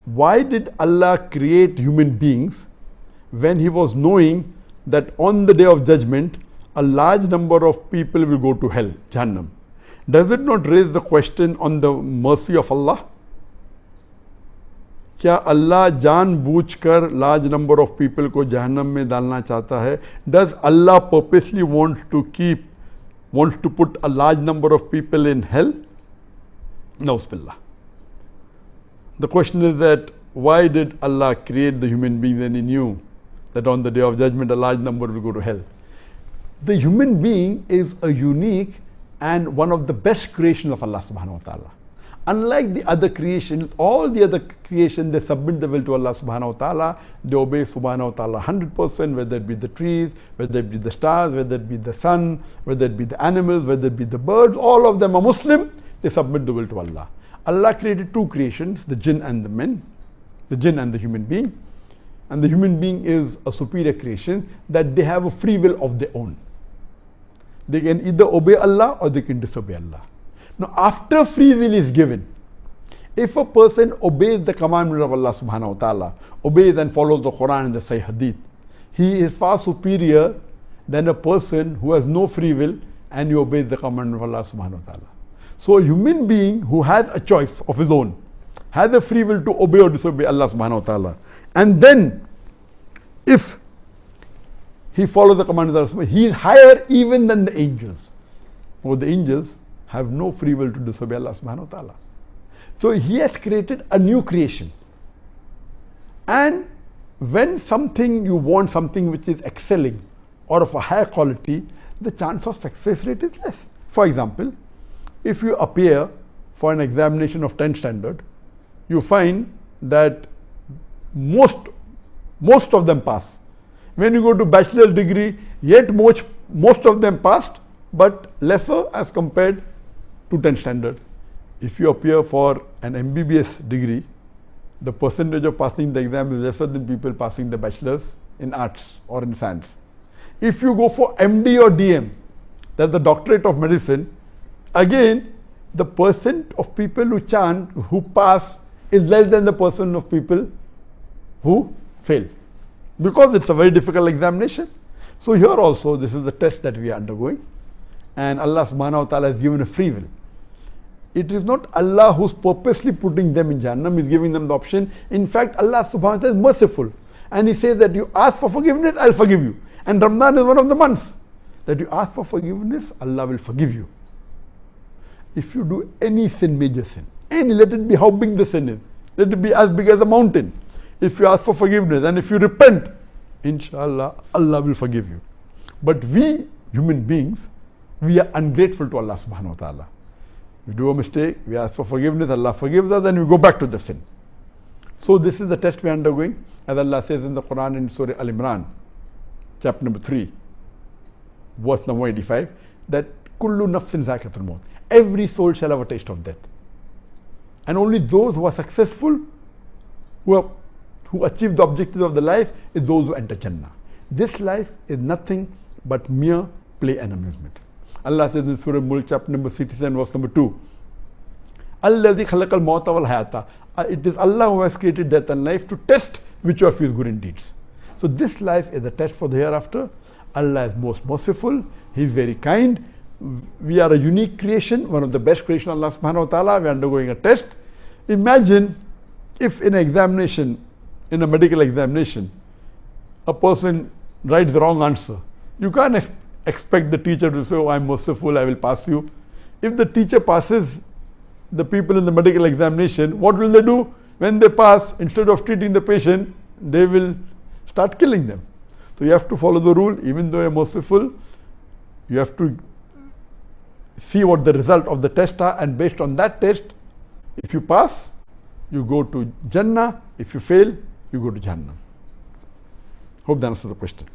Why did Allah create human beings when He was knowing that on the day of judgment a large number of people will go to hell, Jahannam? Does it not raise the question on the mercy of Allah? क्या अल्लाह जानबूझकर large number of people को जहन्नम में डालना चाहता है? Does Allah purposely wants to put a large number of people in hell? Na'uzubillah. The question is that why did Allah create the human being when He knew that on the day of judgment a large number will go to hell? The human being is a unique and one of the best creations of Allah subhanahu wa ta'ala. Unlike the other creations, all the other creations, they submit the will to Allah subhanahu wa ta'ala, they obey subhanahu wa ta'ala 100%, whether it be the trees, whether it be the stars, whether it be the sun, whether it be the animals, whether it be the birds, all of them are Muslim, they submit the will to Allah. Allah created two creations, the jinn and the men, the jinn and the human being. And the human being is a superior creation that they have a free will of their own. They can either obey Allah or they can disobey Allah. Now, after free will is given, if a person obeys the commandment of Allah subhanahu wa ta'ala, obeys and follows the Quran and the Sahih Hadith, he is far superior than a person who has no free will and he obeys the commandment of Allah subhanahu wa ta'ala. So a human being who has a choice of his own, has a free will to obey or disobey Allah subhanahu wa ta'ala, and then if he follows the commandment of Allah, he is higher even than the angels. Or the angels have no free will to disobey Allah subhanahu wa ta'ala. So He has created a new creation. And when you want something which is excelling or of a higher quality, the chance of success rate is less. For example, if you appear for an examination of 10th standard, you find that most of them pass. When you go to bachelor's degree, yet most of them passed, but lesser as compared to 10th standard. If you appear for an MBBS degree, the percentage of passing the exam is lesser than people passing the bachelor's in arts or in science. If you go for MD or DM, that's the doctorate of medicine, again the percent of people who pass is less than the percent of people who fail, because it's a very difficult examination. So here also this is the test that we are undergoing, and Allah subhanahu wa ta'ala has given a free will. It is not Allah who's purposely putting them in Jahannam, He's giving them the option. In fact, Allah subhanahu wa ta'ala is merciful, and He says that you ask for forgiveness, I'll forgive you. And Ramadan is one of the months that you ask for forgiveness, Allah will forgive you. If you do any sin, major sin, let it be how big the sin is, let it be as big as a mountain. If you ask for forgiveness and if you repent, inshallah, Allah will forgive you. But we, human beings, we are ungrateful to Allah subhanahu wa ta'ala. We do a mistake, we ask for forgiveness, Allah forgives us, and we go back to the sin. So this is the test we are undergoing, as Allah says in the Quran in Surah Al-Imran, chapter number 3, verse number 85, that kullu nafsin zakatul maut, every soul shall have a taste of death. And only those who are successful, who achieve the objectives of the life, is those who enter Jannah. This life is nothing but mere play and amusement. Allah says in Surah Mulk, chapter number 67, verse number 2, Alladhi khalaqal mawta wal hayata. It is Allah who has created death and life to test which of you is good in deeds. So this life is a test for the hereafter. Allah is most merciful, He is very kind. We are a unique creation, one of the best creations of Allah subhanahu wa ta'ala. We are undergoing a test. Imagine if in an examination, in a medical examination, a person writes the wrong answer. You can't expect the teacher to say, oh, I'm merciful, I will pass you. If the teacher passes the people in the medical examination, what will they do? When they pass, instead of treating the patient, they will start killing them. So you have to follow the rule. Even though you're merciful, you have to see what the result of the test are, and based on that test, if you pass, you go to Jannah. If you fail, you go to Jahannam. Hope that answers the question.